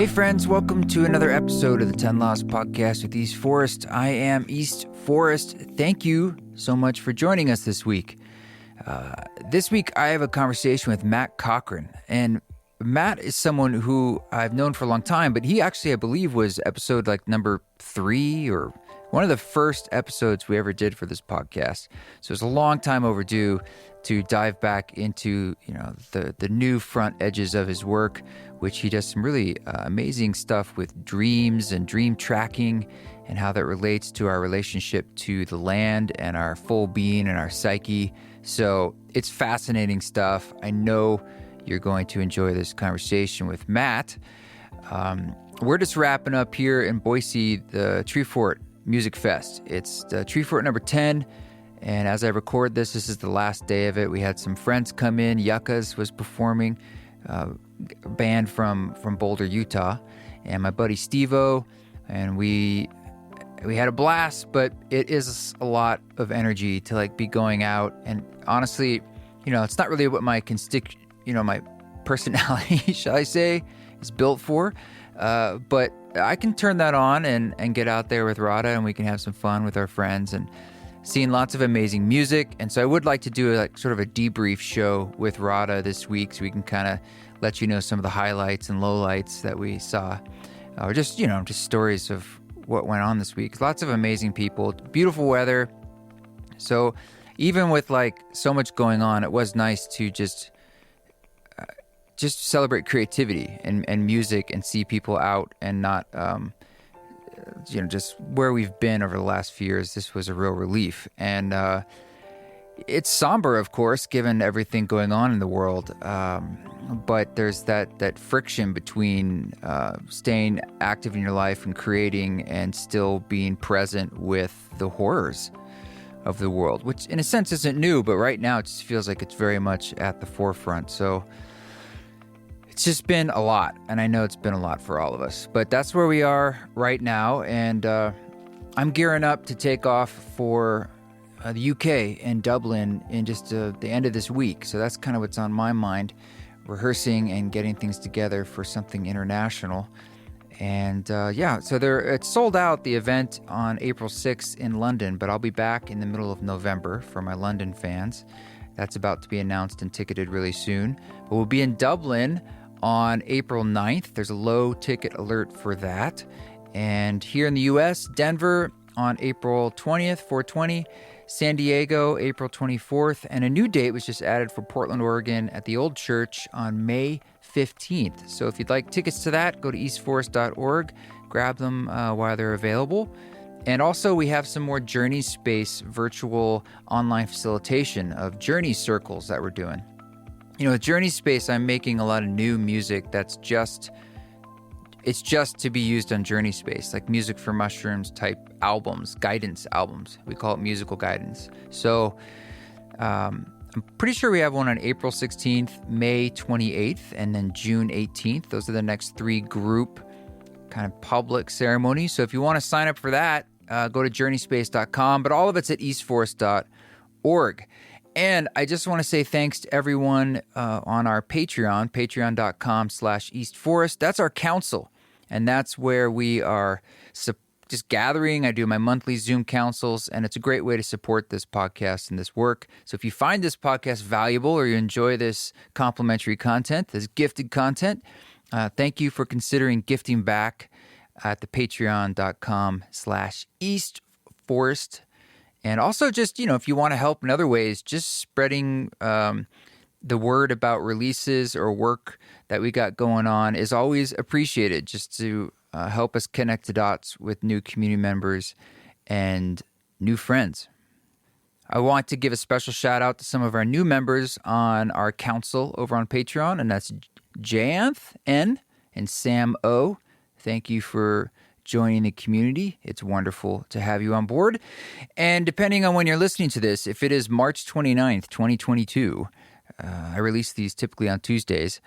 Hey friends, welcome to another episode of the 10 Laws Podcast with East Forest. I am East Forest. Thank you so much for joining us this week. This week I have a conversation with Matt Cochran, and Matt is someone who I've known for a long time, but he actually, I believe, was episode like number 3 or one of the first episodes we ever did for this podcast. So it's a long time overdue to dive back into, the new front edges of his work, which he does some really amazing stuff with dreams and dream tracking and how that relates to our relationship to the land and our full being and our psyche. So it's fascinating stuff. I know you're going to enjoy this conversation with Matt. We're just wrapping up here in Boise, the Treefort Music Fest. It's the Treefort number 10. And as I record this is the last day of it. We had some friends come in. Yuccas was performing, a band from Boulder, Utah, and my buddy Steve-O. And we had a blast, but it is a lot of energy to be going out. And honestly, it's not really what my my personality, shall I say, is built for. But I can turn that on and get out there with Rada, and we can have some fun with our friends and seeing lots of amazing music. And so I would like to do sort of a debrief show with Rada this week, so we can kind of let you know some of the highlights and lowlights that we saw, or just stories of what went on this week. Lots of amazing people, beautiful weather. So even with so much going on, it was nice to just celebrate creativity and music and see people out and not, just where we've been over the last few years. This was a real relief. And it's somber, of course, given everything going on in the world. But there's that friction between staying active in your life and creating and still being present with the horrors of the world, which in a sense isn't new, but right now it just feels like it's very much at the forefront. So it's just been a lot, and I know it's been a lot for all of us. But that's where we are right now, and I'm gearing up to take off for the UK and Dublin in just the end of this week. So that's kind of what's on my mind, rehearsing and getting things together for something international. And so it's sold out, the event on April 6th in London, but I'll be back in the middle of November for my London fans. That's about to be announced and ticketed really soon. But we'll be in Dublin on April 9th. There's a low ticket alert for that. And here in the U.S., Denver on April 20th, 420, San Diego, April 24th, and a new date was just added for Portland, Oregon at the Old Church on May 15th. So if you'd like tickets to that, go to eastforest.org, grab them while they're available. And also we have some more Journey Space virtual online facilitation of Journey Circles that we're doing. With Journey Space, I'm making a lot of new music that's just to be used on Journey Space, like Music for Mushrooms type albums, guidance albums. We call it musical guidance. So I'm pretty sure we have one on April 16th, May 28th, and then June 18th. Those are the next 3 group kind of public ceremonies. So if you want to sign up for that, go to journeyspace.com, but all of it's at eastforest.org. And I just want to say thanks to everyone on our Patreon, patreon.com/eastforest. That's our council, and that's where we are just gathering. I do my monthly Zoom councils, and it's a great way to support this podcast and this work. So if you find this podcast valuable or you enjoy this complimentary content, this gifted content, thank you for considering gifting back at the patreon.com/eastforest. And also just, if you want to help in other ways, just spreading the word about releases or work that we got going on is always appreciated, just to help us connect the dots with new community members and new friends. I want to give a special shout out to some of our new members on our council over on Patreon, and that's Janth N and Sam O. Thank you for joining the community. It's wonderful to have you on board. And depending on when you're listening to this, if it is March 29th, 2022, I release these typically on Tuesdays,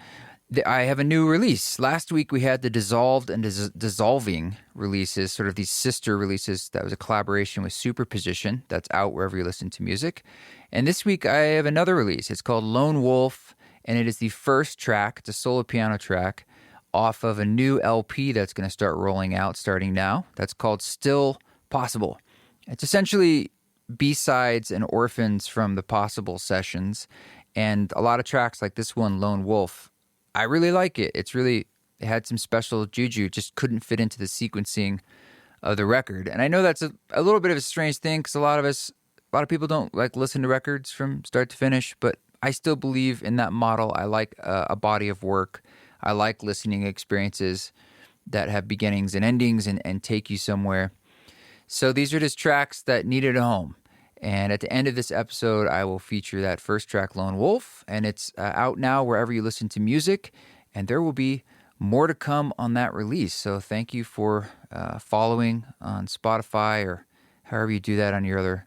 I have a new release. Last week we had the Dissolved and Dissolving releases, sort of these sister releases. That was a collaboration with Superposition that's out wherever you listen to music. And this week I have another release. It's called Lone Wolf, and it is the first track. It's a solo piano track off of a new LP that's going to start rolling out starting now. That's called Still Possible. It's essentially B-sides and orphans from the Possible sessions, and a lot of tracks like this one, Lone Wolf. I really like it. It had some special juju, just couldn't fit into the sequencing of the record. And I know that's a little bit of a strange thing because a lot of people don't like listen to records from start to finish, but I still believe in that model. I like a body of work. I like listening experiences that have beginnings and endings and take you somewhere. So these are just tracks that needed a home. And at the end of this episode, I will feature that first track, Lone Wolf, and it's out now wherever you listen to music, and there will be more to come on that release. So thank you for following on Spotify or however you do that on your other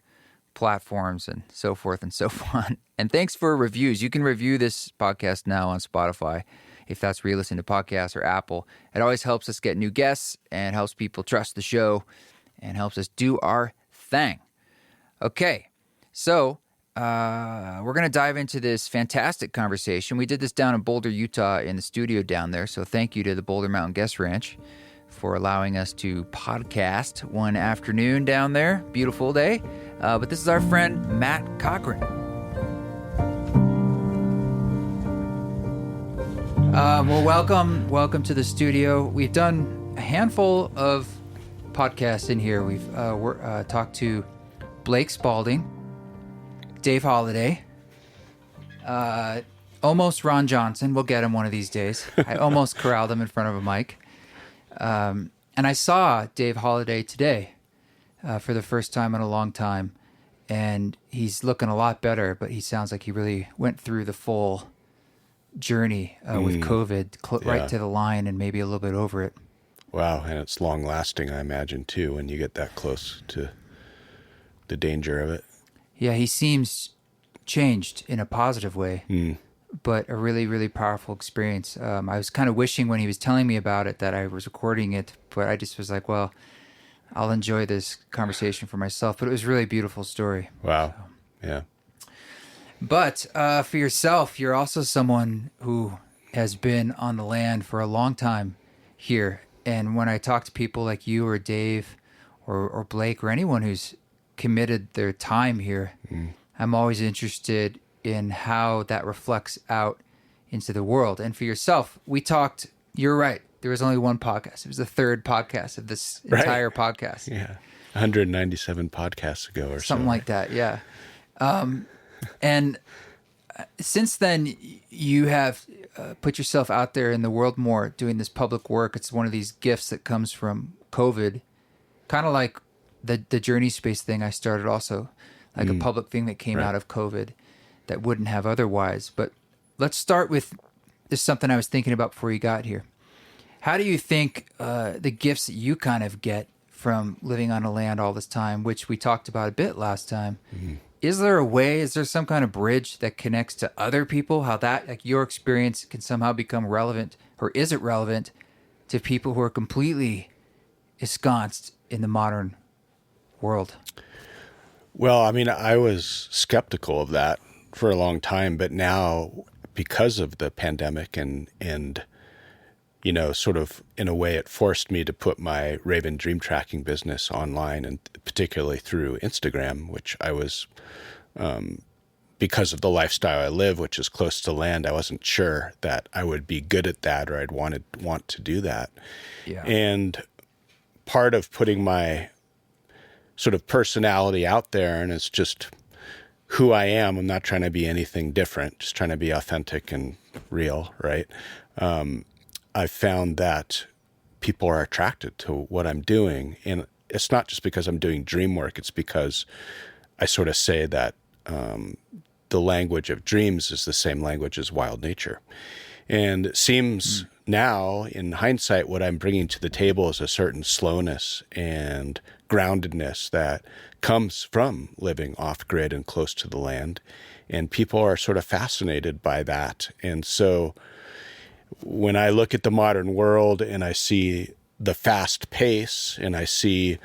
platforms and so forth and so on. And thanks for reviews. You can review this podcast now on Spotify if that's where you listen to podcasts, or Apple. It always helps us get new guests and helps people trust the show and helps us do our thing. Okay, so we're going to dive into this fantastic conversation. We did this down in Boulder, Utah in the studio down there. So thank you to the Boulder Mountain Guest Ranch for allowing us to podcast one afternoon down there. Beautiful day. But this is our friend, Matt Cochran. Well, welcome to the studio. We've done a handful of podcasts in here. We've talked to Blake Spalding, Dave Holliday, almost Ron Johnson. We'll get him one of these days. I almost corralled him in front of a mic. And I saw Dave Holliday today for the first time in a long time, and he's looking a lot better, but he sounds like he really went through the full journey with COVID, right to the line and maybe a little bit over it. Wow, and it's long lasting, I imagine, too, when you get that close to the danger of it. Yeah, he seems changed in a positive way, but a really, really powerful experience. I was kind of wishing when he was telling me about it that I was recording it, but I just was like, well, I'll enjoy this conversation for myself. But it was a really beautiful story. Wow, yeah. But for yourself, you're also someone who has been on the land for a long time here. And when I talk to people like you or Dave or Blake or anyone who's committed their time here, I'm always interested in how that reflects out into the world. And for yourself, we talked, you're right, there was only one podcast. It was the third podcast of this entire podcast. Yeah, 197 podcasts ago or something like that, yeah. And since then, you have put yourself out there in the world more, doing this public work. It's one of these gifts that comes from COVID, kind of like the Journey Space thing I started also, like a public thing that came out of COVID that wouldn't have otherwise. But let's start with this, something I was thinking about before you got here. How do you think the gifts that you kind of get from living on a land all this time, which we talked about a bit last time, is there some kind of bridge that connects to other people? How that, like your experience, can somehow become relevant, or is it relevant to people who are completely ensconced in the modern world? Well, I mean, I was skeptical of that for a long time, but now, because of the pandemic and you know, sort of in a way, it forced me to put my Raven dream tracking business online, and particularly through Instagram, which I was, because of the lifestyle I live, which is close to land, I wasn't sure that I would be good at that, or I'd want to do that. Yeah. And part of putting my sort of personality out there, and it's just who I am. I'm not trying to be anything different, just trying to be authentic and real, right? I found that people are attracted to what I'm doing. And it's not just because I'm doing dream work. It's because I sort of say that the language of dreams is the same language as wild nature. And it seems now, in hindsight, what I'm bringing to the table is a certain slowness and groundedness that comes from living off-grid and close to the land. And people are sort of fascinated by that. And so when I look at the modern world and I see the fast pace, and I see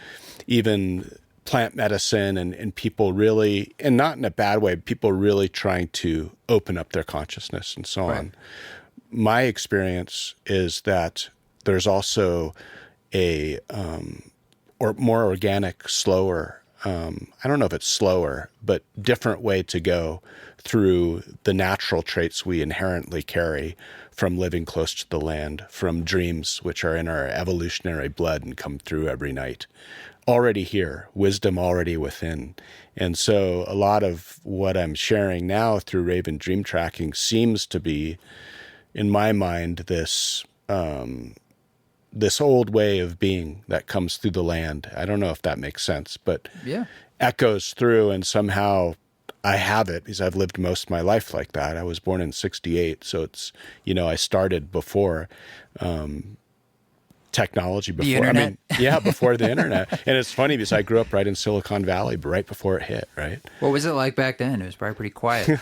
even plant medicine and people really, and not in a bad way, people really trying to open up their consciousness and so on. my experience is that there's also a or more organic, slower, I don't know if it's slower, but different way to go through the natural traits we inherently carry from living close to the land, from dreams which are in our evolutionary blood and come through every night. Already here, wisdom already within. And so a lot of what I'm sharing now through Raven Dream Tracking seems to be, in my mind, this old way of being that comes through the land. I don't know if that makes sense, but echoes through, and somehow I have it because I've lived most of my life like that. I was born in 1968, so it's, I started before technology, before the internet. Before the internet. And it's funny because I grew up right in Silicon Valley, but right before it hit, right? What was it like back then? It was probably pretty quiet.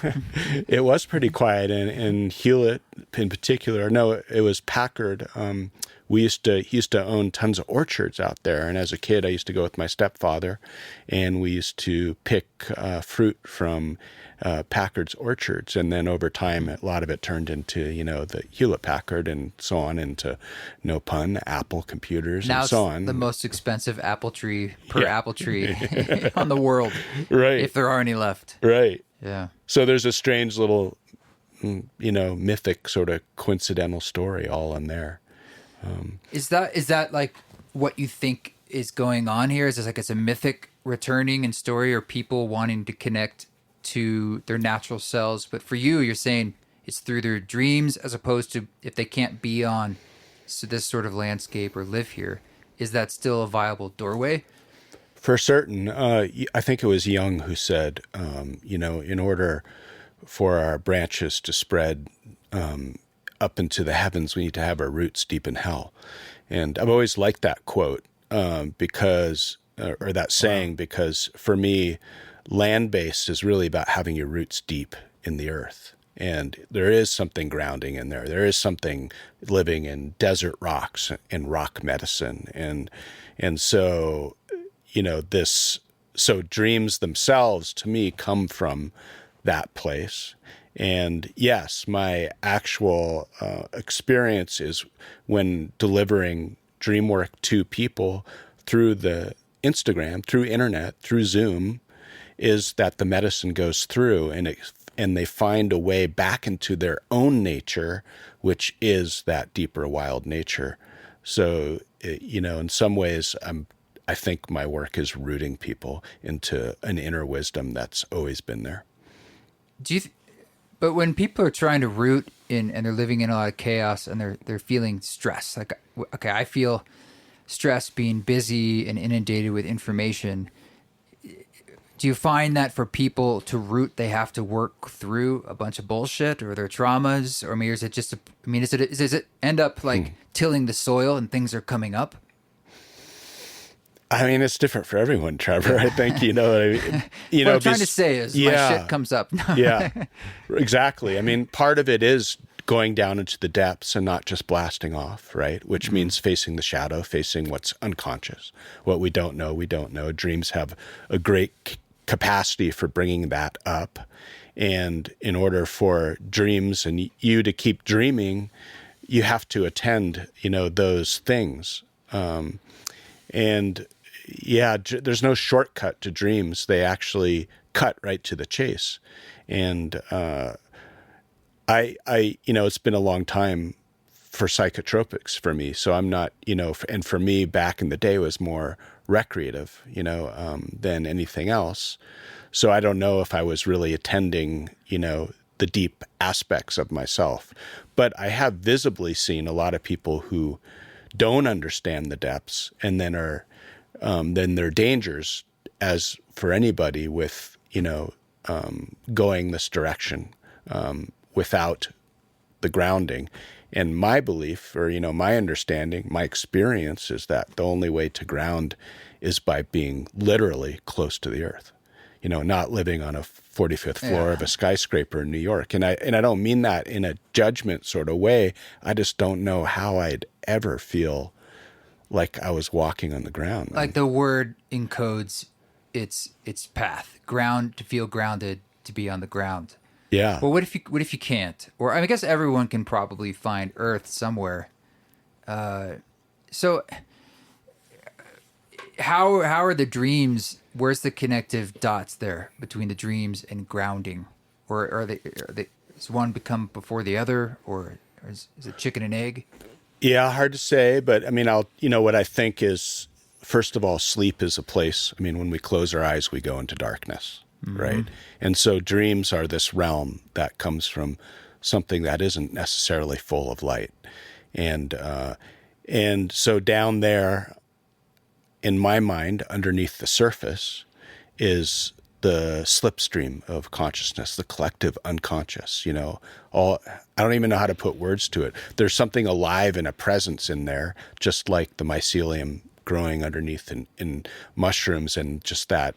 It was pretty quiet, and Hewlett in particular. No, it was Packard. He used to own tons of orchards out there, and as a kid, I used to go with my stepfather, and we used to pick fruit from Packard's orchards, and then over time, a lot of it turned into the Hewlett Packard and so on, into, no pun, Apple computers now and so on. The most expensive apple tree per apple tree on the world, right? If there are any left, right? Yeah. So there's a strange little, mythic sort of coincidental story all in there. Is that like what you think is going on here? Is this like it's a mythic returning and story, or people wanting to connect to their natural selves? But for you, you're saying it's through their dreams, as opposed to if they can't be on this sort of landscape or live here. Is that still a viable doorway? For certain. I think it was Jung who said, in order for our branches to spread up into the heavens, we need to have our roots deep in hell. And I've always liked that quote because that saying, because for me, land-based is really about having your roots deep in the earth. And there is something grounding in there. There is something living in desert rocks and rock medicine. And so, so dreams themselves to me come from that place. And yes, my actual experience is when delivering dream work to people through the Instagram, through internet, through Zoom, is that the medicine goes through and they find a way back into their own nature, which is that deeper wild nature. So, in some ways, I think my work is rooting people into an inner wisdom that's always been there. But when people are trying to root in and they're living in a lot of chaos and they're feeling stress, like, okay, I feel stress being busy and inundated with information. Do you find that for people to root, they have to work through a bunch of bullshit or their traumas? Or is it just, does it end up like tilling the soil and things are coming up? I mean, it's different for everyone, Trevor. I think, what I'm trying to say is my shit comes up. Yeah, exactly. I mean, part of it is going down into the depths and not just blasting off, right? Which means facing the shadow, facing what's unconscious, what we don't know, we don't know. Dreams have a great capacity for bringing that up. And in order for dreams and you to keep dreaming, you have to attend, those things. And yeah, there's no shortcut to dreams. They actually cut right to the chase. And it's been a long time for psychotropics for me. So I'm not, and for me back in the day was more recreative, than anything else. So I don't know if I was really attending, the deep aspects of myself. But I have visibly seen a lot of people who don't understand the depths and then then there are dangers, as for anybody with, going this direction without the grounding. And my belief, or, my understanding, my experience is that the only way to ground is by being literally close to the earth, not living on a 45th floor of a skyscraper in New York. And I don't mean that in a judgment sort of way. I just don't know how I'd ever feel like I was walking on the ground. Like the word encodes its path. Ground, to feel grounded, to be on the ground. Yeah. Well, what if you can't? Or I guess everyone can probably find Earth somewhere. So how are the dreams? Where's the connective dots there between the dreams and grounding? Or does one become before the other, or is it chicken and egg? Yeah, hard to say, but I mean, what I think is, first of all, sleep is a place. I mean, when we close our eyes, we go into darkness, right? And so dreams are this realm that comes from something that isn't necessarily full of light. And so down there, in my mind, underneath the surface, is the slipstream of consciousness, the collective unconscious, I don't even know how to put words to it. There's something alive and a presence in there, just like the mycelium growing underneath in mushrooms, and just that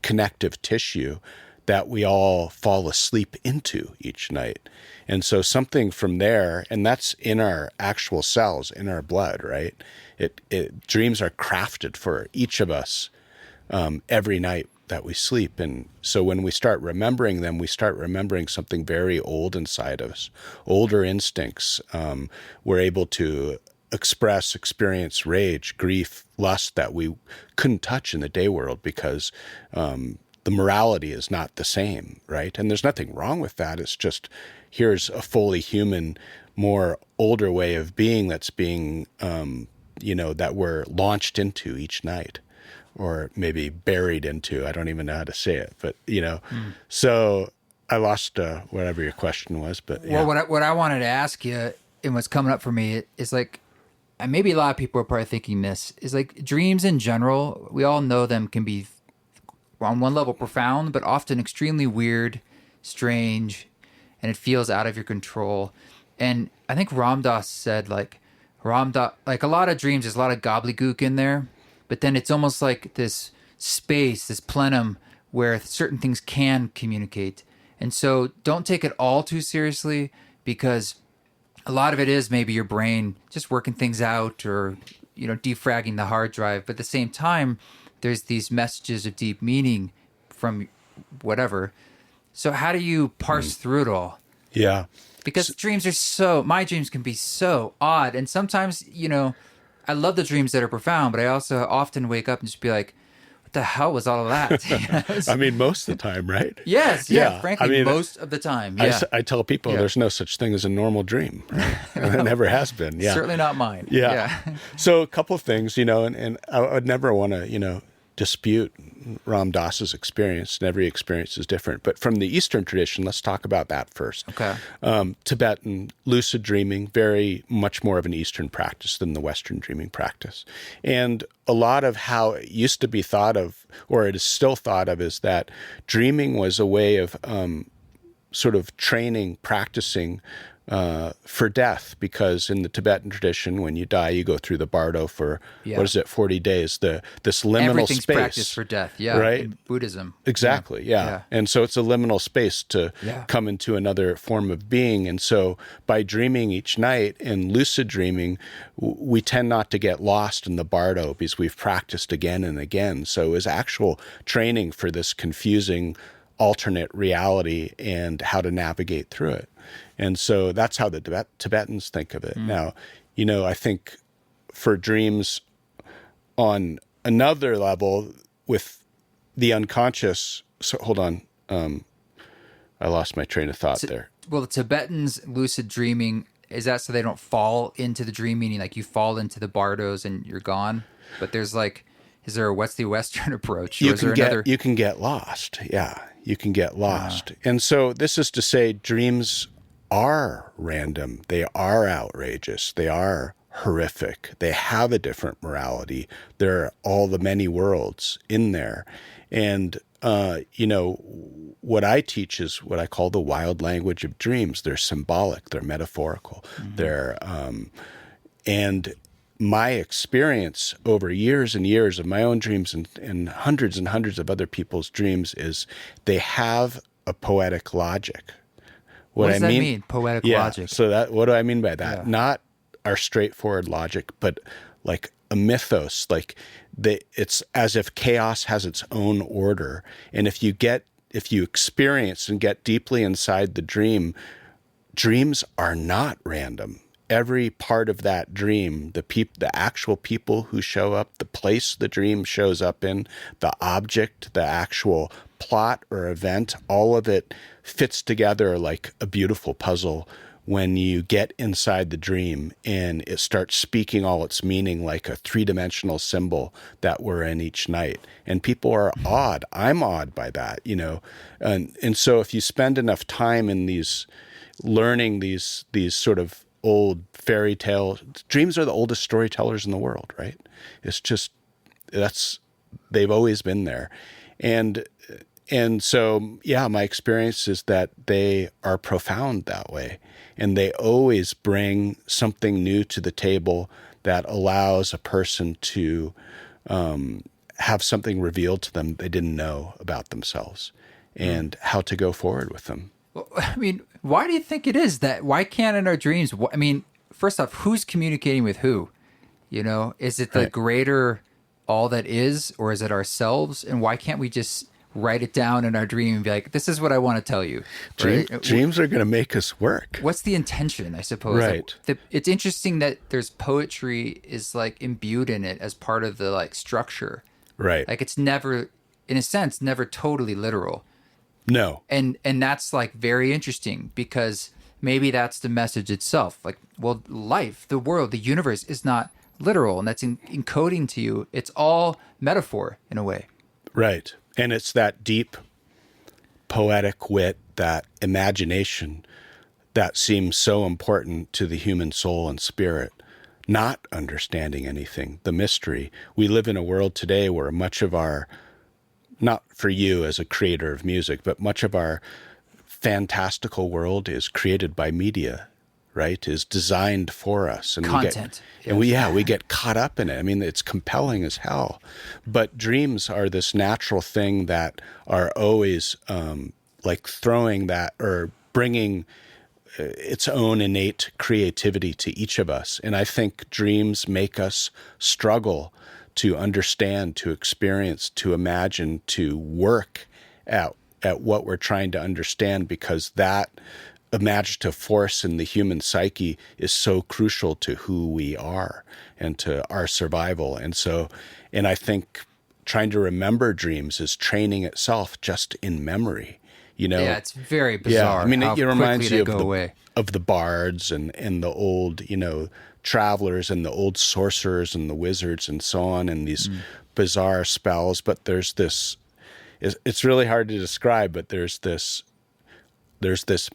connective tissue that we all fall asleep into each night. And so something from there, and that's in our actual cells, in our blood, right? Dreams are crafted for each of us every night that we sleep. And so when we start remembering them, we start remembering something very old inside us, older instincts. We're able to experience rage, grief, lust that we couldn't touch in the day world because the morality is not the same, right? And there's nothing wrong with that. It's just, here's a fully human, more older way of being that's being, that we're launched into each night, or maybe buried into. I don't even know how to say it, but So I lost whatever your question was, but yeah. Well, what I wanted to ask you, and what's coming up for me is like, and maybe a lot of people are probably thinking this, is like dreams in general, we all know them can be on one level profound, but often extremely weird, strange, and it feels out of your control. And I think Ram Dass said like a lot of dreams, there's a lot of gobbledygook in there, but then it's almost like this space, this plenum where certain things can communicate. And so don't take it all too seriously, because a lot of it is maybe your brain just working things out, or, defragging the hard drive. But at the same time, there's these messages of deep meaning from whatever. So how do you parse through it all? Yeah. Because my dreams can be so odd. And sometimes, I love the dreams that are profound, but I also often wake up and just be like, what the hell was all of that? I mean, most of the time, right? Yes. Yeah. Frankly, most of the time. Yeah. I tell people there's no such thing as a normal dream. Right? And it never has been. Yeah. Certainly not mine. Yeah. So a couple of things, and I would never want to, dispute Ram Dass's experience, and every experience is different. But from the Eastern tradition, let's talk about that first. Okay. Tibetan lucid dreaming, very much more of an Eastern practice than the Western dreaming practice. And a lot of how it used to be thought of, or it is still thought of, is that dreaming was a way of sort of training, practicing for death, because in the Tibetan tradition, when you die, you go through the bardo for 40 days. This liminal Everything's space, practice for death, right? In Buddhism, exactly, yeah. And so it's a liminal space to come into another form of being. And so by dreaming each night and lucid dreaming, we tend not to get lost in the bardo because we've practiced again and again. So it was actual training for this confusing alternate reality and how to navigate through it. And so that's how the Tibetans think of it. Now, I think for dreams on another level with the unconscious. So hold on. I lost my train of thought there. Well, the Tibetans lucid dreaming, is that so they don't fall into the dream, meaning like you fall into the bardos and you're gone? But there's like, what's the Western approach? You can get lost. Yeah. You can get lost. And so this is to say dreams are random. They are outrageous. They are horrific. They have a different morality. There are all the many worlds in there. And, what I teach is what I call the wild language of dreams. They're symbolic. They're metaphorical. And my experience over years and years of my own dreams and hundreds of other people's dreams is they have a poetic logic. What does that mean? Poetic logic. So what do I mean by that? Yeah. Not our straightforward logic, but like a mythos. Like it's as if chaos has its own order. And if you get if you experience and get deeply inside the dream, dreams are not random. Every part of that dream, the actual people who show up, the place the dream shows up in, the object, the actual plot or event, all of it fits together like a beautiful puzzle when you get inside the dream and it starts speaking all its meaning like a three-dimensional symbol that we're in each night. And people are awed. I'm awed by that, you know. And so if you spend enough time in learning these sort of old fairy tale dreams, are the oldest storytellers in the world, right? It's just, they've always been there. And so, yeah, my experience is that they are profound that way. And they always bring something new to the table that allows a person to have something revealed to them they didn't know about themselves and how to go forward with them. Well, I mean, why do you think it is that? Why can't in our dreams? I mean, first off, who's communicating with who? You know, is it the greater all that is, or is it ourselves? And why can't we just write it down in our dream and be like, this is what I want to tell you? Right? Dreams are going to make us work. What's the intention, I suppose? Right. Like, it's interesting that there's poetry is like imbued in it as part of the like structure. Right. Like it's never, in a sense, never totally literal. No. And that's like very interesting because maybe that's the message itself. Like, well, life, the world, the universe is not literal, and that's encoding to you. It's all metaphor in a way. Right. And it's that deep poetic wit, that imagination that seems so important to the human soul and spirit, not understanding anything, the mystery. We live in a world today where much of our, not for you as a creator of music, but much of our fantastical world is created by media, right? Is designed for us. And content. We get caught up in it. I mean, it's compelling as hell. But dreams are this natural thing that are always like throwing that or bringing its own innate creativity to each of us. And I think dreams make us struggle to understand, to experience, to imagine, to work at what we're trying to understand, because that imaginative force in the human psyche is so crucial to who we are and to our survival. And I think trying to remember dreams is training itself just in memory. You know, yeah, it's very bizarre. Yeah, I mean, it reminds you of the bards and the old, you know, travelers and the old sorcerers and the wizards and so on, and these bizarre spells. But there's this, it's really hard to describe, but there's this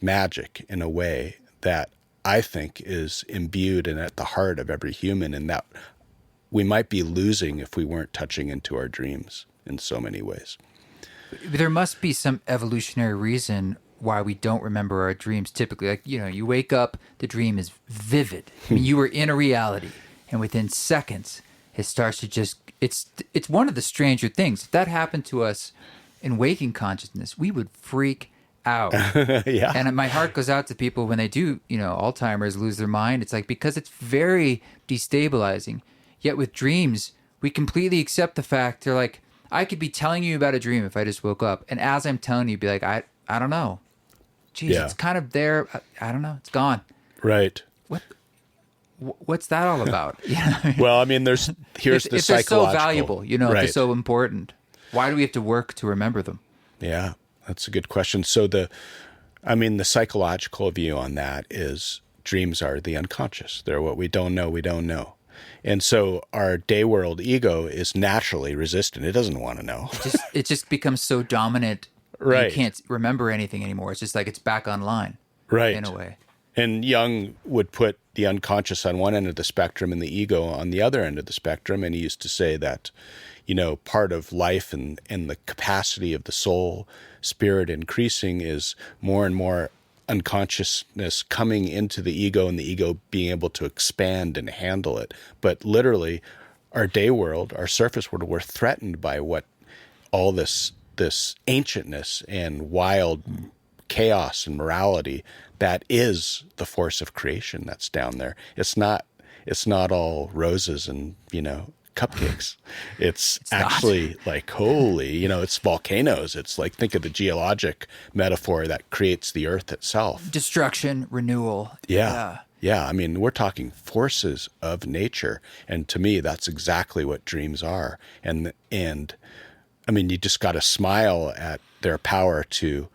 magic in a way that I think is imbued and at the heart of every human, and that we might be losing if we weren't touching into our dreams in so many ways. There must be some evolutionary reason why we don't remember our dreams typically. Like, you know, you wake up, the dream is vivid. I mean, you were in a reality, and within seconds, it starts to just, it's one of the stranger things. If that happened to us in waking consciousness, we would freak out. Yeah. And my heart goes out to people when they do, you know, Alzheimer's, lose their mind. It's like, because it's very destabilizing. Yet with dreams, we completely accept the fact, they're like, I could be telling you about a dream if I just woke up. And as I'm telling you, be like, I don't know. Geez, it's kind of there. I don't know. It's gone. Right. What's that all about? You know, I mean, well, I mean, here's the psychological. If they're so valuable, you know, right. if they're so important, why do we have to work to remember them? Yeah, that's a good question. So the psychological view on that is dreams are the unconscious. They're what we don't know, we don't know. And so our day world ego is naturally resistant. It doesn't want to know. It just becomes so dominant. Right. You can't remember anything anymore. It's just like it's back online. Right. In a way. And Jung would put the unconscious on one end of the spectrum and the ego on the other end of the spectrum. And he used to say that, you know, part of life and the capacity of the soul, spirit increasing is more and more unconsciousness coming into the ego and the ego being able to expand and handle it. But literally, our day world, our surface world, we're threatened by what all this ancientness and wild chaos and morality that is the force of creation that's down there. It's not all roses and, you know, cupcakes. It's actually like, holy, it's volcanoes. It's like, think of the geologic metaphor that creates the earth itself. Destruction, renewal. Yeah. I mean, we're talking forces of nature. And to me, that's exactly what dreams are. And I mean, you just got to smile at their power to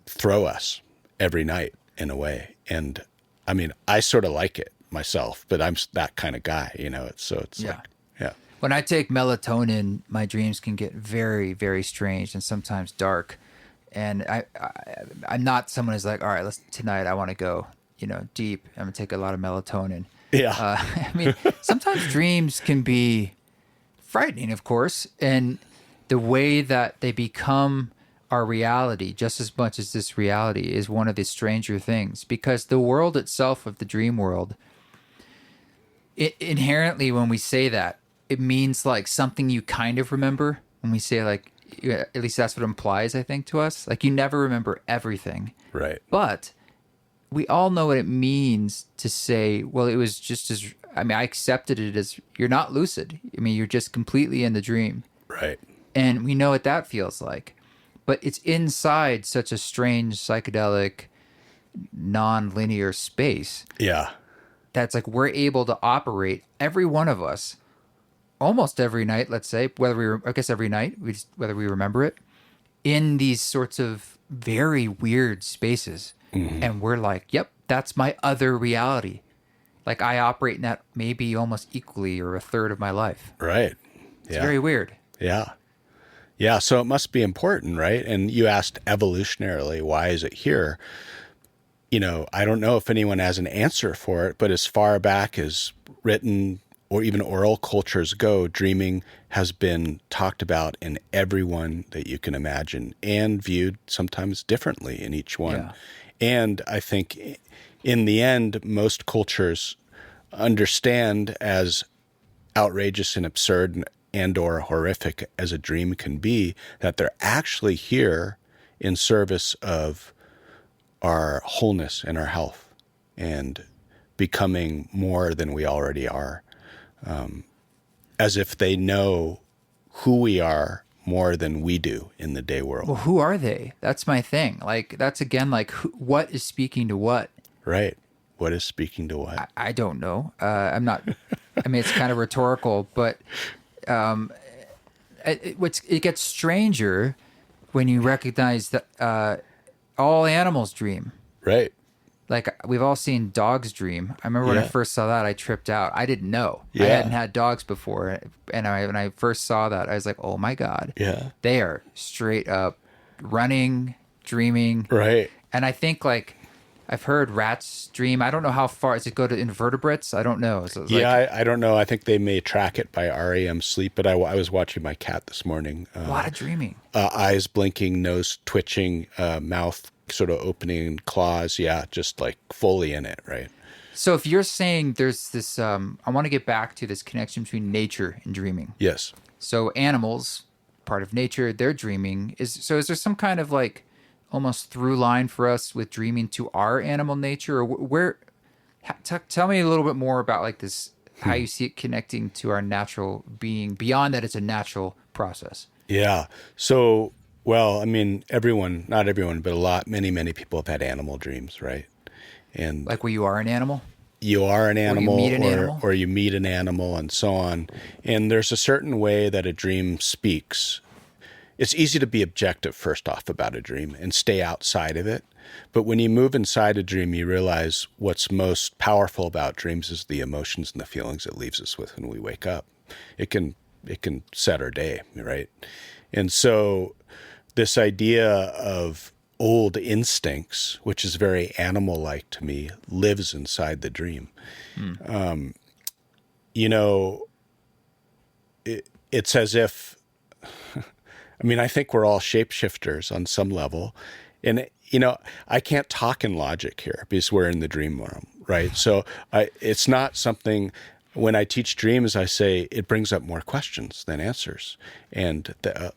throw us every night in a way. And I mean, I sort of like it myself, but I'm that kind of guy, it's like, yeah. When I take melatonin, my dreams can get very, very strange and sometimes dark. And I'm not someone who's like, all right, tonight I want to go, deep. I'm gonna take a lot of melatonin. Yeah. I mean, sometimes dreams can be frightening, of course, and the way that they become our reality, just as much as this reality, is one of the stranger things. Because the world itself of the dream world, inherently, when we say that, it means like something you kind of remember. When we say like, at least that's what it implies, I think, to us. Like, you never remember everything. Right. But we all know what it means to say, well, it was just as, I mean, I accepted it as, you're not lucid. I mean, you're just completely in the dream. Right. And we know what that feels like. But it's inside such a strange, psychedelic, non-linear space. Yeah. That's like, we're able to operate, every one of us, almost every night, let's say, every night, whether we remember it, in these sorts of very weird spaces. Mm-hmm. And we're like, yep, that's my other reality. Like, I operate in that maybe almost equally or a third of my life. Right. It's very weird. Yeah. Yeah. So it must be important, right? And you asked evolutionarily, why is it here? I don't know if anyone has an answer for it, but as far back as written or even oral cultures go, dreaming has been talked about in everyone that you can imagine and viewed sometimes differently in each one. Yeah. And I think in the end, most cultures understand, as outrageous and absurd and or horrific as a dream can be, that they're actually here in service of our wholeness and our health and becoming more than we already are. As if they know who we are more than we do in the day world. Well, who are they? That's my thing. Like, that's again, like, what is speaking to what? Right. What is speaking to what? I don't know. I'm not, I mean, it's kind of rhetorical, but it gets stranger when you recognize that all animals dream. Right. Like, we've all seen dogs dream. I remember when I first saw that, I tripped out. I didn't know. Yeah. I hadn't had dogs before. And when I first saw that, I was like, oh my God. Yeah. They are straight up running, dreaming. Right. And I think, like, I've heard rats dream. I don't know how far. Does it go to invertebrates? I don't know. So I don't know. I think they may track it by REM sleep, but I was watching my cat this morning. A lot of dreaming. Eyes blinking, nose twitching, mouth sort of opening, claws. Yeah, just like fully in it, right? So if you're saying there's this, I want to get back to this connection between nature and dreaming. Yes. So animals, part of nature, they're dreaming. Is there some kind of like almost through line for us with dreaming to our animal nature? Or tell me a little bit more about like this, how you see it connecting to our natural being, beyond that it's a natural process. Yeah. So, well, I mean, not everyone, but many people have had animal dreams, right? And like where you are an animal? You are an animal, or you meet an animal, or you meet an animal, and so on. And there's a certain way that a dream speaks. It's easy to be objective first off about a dream and stay outside of it. But when you move inside a dream, you realize what's most powerful about dreams is the emotions and the feelings it leaves us with when we wake up. It can set our day, right? And so this idea of old instincts, which is very animal-like to me, lives inside the dream. It's as if, I mean, I think we're all shapeshifters on some level. And, I can't talk in logic here because we're in the dream realm, right? So it's not something, when I teach dreams, I say it brings up more questions than answers. And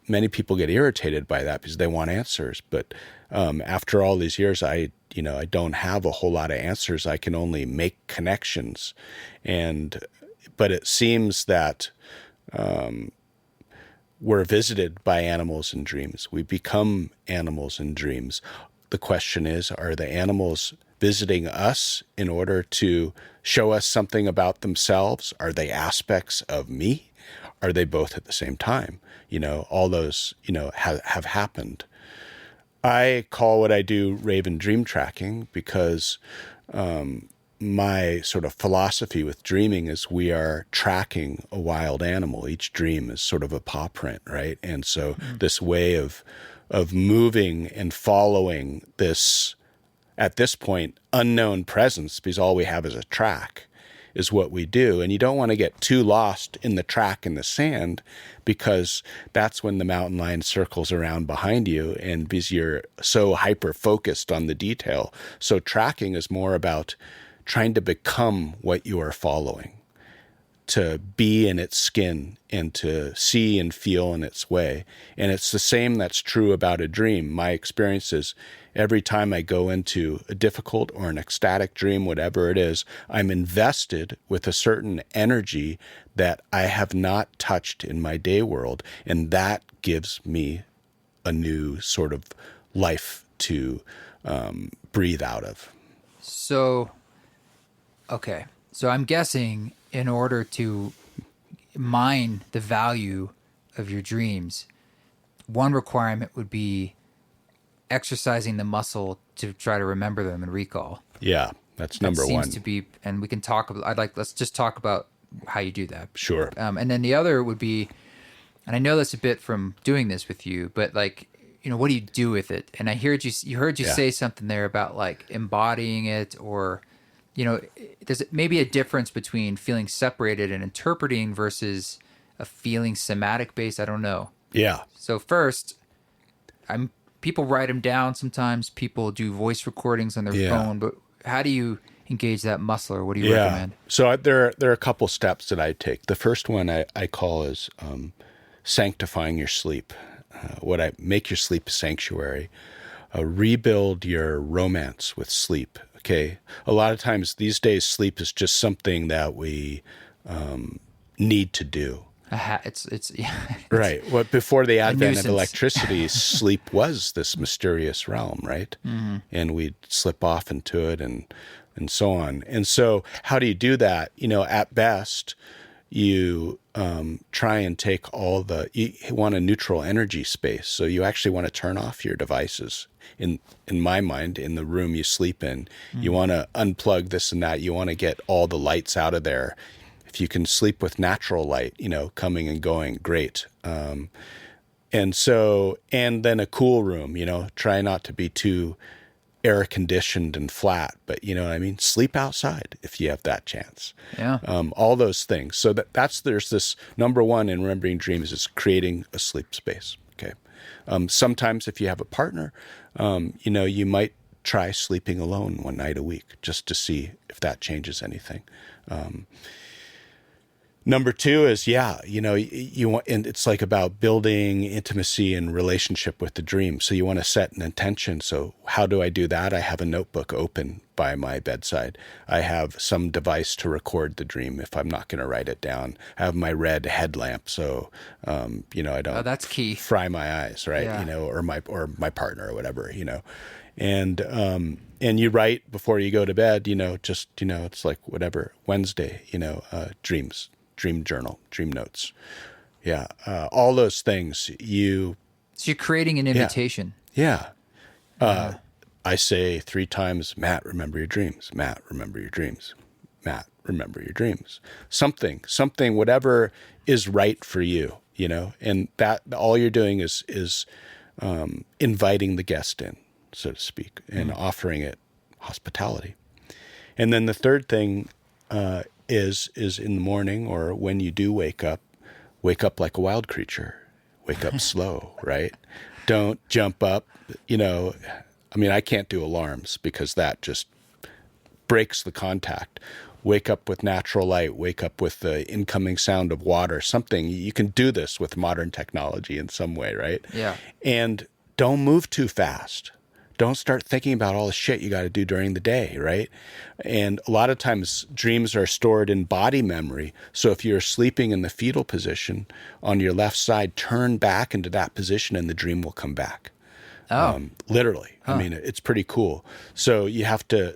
many people get irritated by that because they want answers. But after all these years, I don't have a whole lot of answers. I can only make connections. And but it seems that we're visited by animals in dreams. We become animals in dreams. The question is, are the animals visiting us in order to show us something about themselves? Are they aspects of me? Are they both at the same time? All those, have happened. I call what I do Raven dream tracking because my sort of philosophy with dreaming is we are tracking a wild animal. Each dream is sort of a paw print, right? And so this way of moving and following this, at this point, unknown presence, because all we have is a track, is what we do. And you don't want to get too lost in the track in the sand, because that's when the mountain lion circles around behind you, and because you're so hyper focused on the detail. So tracking is more about trying to become what you are following, to be in its skin and to see and feel in its way. And it's the same that's true about a dream. My experience is every time I go into a difficult or an ecstatic dream, whatever it is, I'm invested with a certain energy that I have not touched in my day world. And that gives me a new sort of life to breathe out of. So, okay. So I'm guessing in order to mine the value of your dreams, one requirement would be exercising the muscle to try to remember them and recall. Yeah, that's number one. Seems to be, and we can talk about, let's just talk about how you do that. Sure. And then the other would be, and I know this a bit from doing this with you, but like, what do you do with it? And I heard you say something there about like embodying it, or, there's maybe a difference between feeling separated and interpreting versus a feeling somatic based. I don't know. Yeah. So first, people write them down sometimes. People do voice recordings on their phone. But how do you engage that muscle, or what do you recommend? So there are a couple steps that I take. The first one I call is sanctifying your sleep. Make your sleep a sanctuary. Rebuild your romance with sleep. Okay. A lot of times these days, sleep is just something that we need to do. It's right. Well, before the advent of electricity, sleep was this mysterious realm, right? Mm-hmm. And we'd slip off into it and so on. And so how do you do that? At best, you try and take you want a neutral energy space. So you actually want to turn off your devices. In my mind, in the room you sleep in, you want to unplug this and that. You want to get all the lights out of there. If you can sleep with natural light, coming and going, great. And then a cool room, try not to be too air conditioned and flat, but you know what I mean? Sleep outside if you have that chance. Yeah. All those things. So there's this number one in remembering dreams is creating a sleep space. Okay. Sometimes if you have a partner, you might try sleeping alone one night a week just to see if that changes anything. Number two is, you want, and it's like about building intimacy and relationship with the dream. So you want to set an intention. So how do I do that? I have a notebook open by my bedside. I have some device to record the dream if I'm not going to write it down. I have my red headlamp, so I don't that's key. Fry my eyes, right? Yeah. Or my partner or whatever, and you write before you go to bed. It's like whatever Wednesday, dreams. Dream journal, dream notes. Yeah. All those things So you're creating an invitation. Yeah. I say 3 times, Matt, remember your dreams. Matt, remember your dreams. Matt, remember your dreams. Something, whatever is right for you, and that all you're doing is inviting the guest in, so to speak, and offering it hospitality. And then the third thing, is in the morning, or when you do wake up like a wild creature. Wake up slow, right? Don't jump up. I can't do alarms because that just breaks the contact. Wake up with natural light. Wake up with the incoming sound of water. Something. You can do this with modern technology in some way, right? Yeah. And don't move too fast. don't start thinking about all the shit you got to do during the day, right? And a lot of times dreams are stored in body memory. So if you're sleeping in the fetal position on your left side, turn back into that position and the dream will come back. Oh. Literally. Huh. I mean, it's pretty cool. So you have to,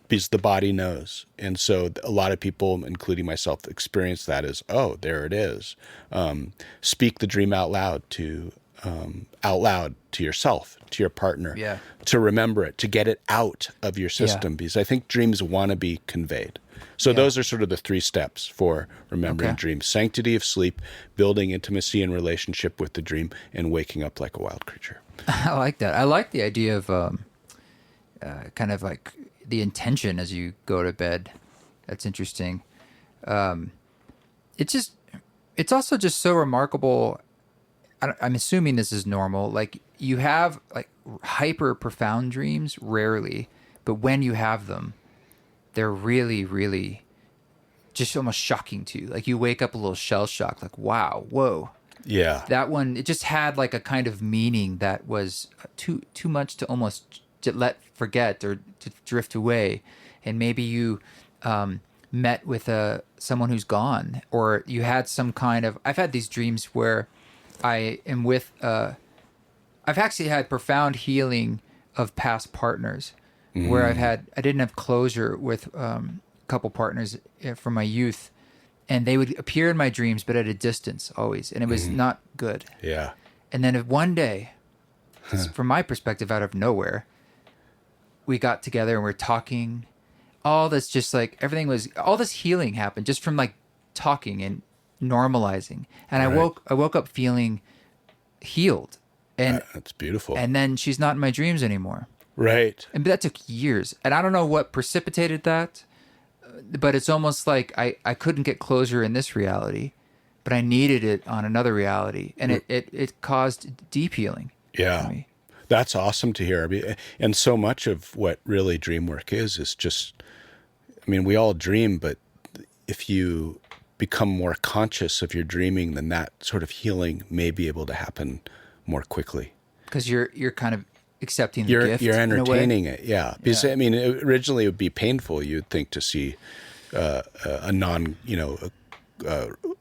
because the body knows. And so a lot of people, including myself, experience that as, oh, there it is. Speak the dream out loud to yourself, to your partner, Yeah. to remember it, to get it out of your system, because I think dreams want to be conveyed. So those are sort of the 3 steps for remembering dreams: sanctity of sleep, building intimacy and relationship with the dream, and waking up like a wild creature. I like that. I like the idea of kind of like the intention as you go to bed. That's interesting. It's also just so remarkable. I'm assuming this is normal. Like, you have like hyper profound dreams rarely, but when you have them, they're really, really just almost shocking to you. Like, you wake up a little shell shocked, like, wow, whoa. Yeah. That one, it just had like a kind of meaning that was too much to almost forget or to drift away. And maybe you met with someone who's gone, or you had some kind of, I've had these dreams where I am with, I've actually had profound healing of past partners where I didn't have closure with a couple partners from my youth, and they would appear in my dreams, but at a distance always. And it was not good. Yeah. And then one day, from my perspective, out of nowhere, we got together and we're talking. All this just like, all this healing happened just from like talking and normalizing. And I woke up feeling healed. And that's beautiful. And then she's not in my dreams anymore. Right. And that took years. And I don't know what precipitated that, but it's almost like I couldn't get closure in this reality, but I needed it on another reality. And it caused deep healing. Yeah. For me. That's awesome to hear. I mean, and so much of what really dream work is just, I mean, we all dream, but if you become more conscious of your dreaming, then that sort of healing may be able to happen more quickly. Because you're kind of accepting the gift. You're entertaining it, yeah. Because I mean, originally it would be painful, you'd think, to see a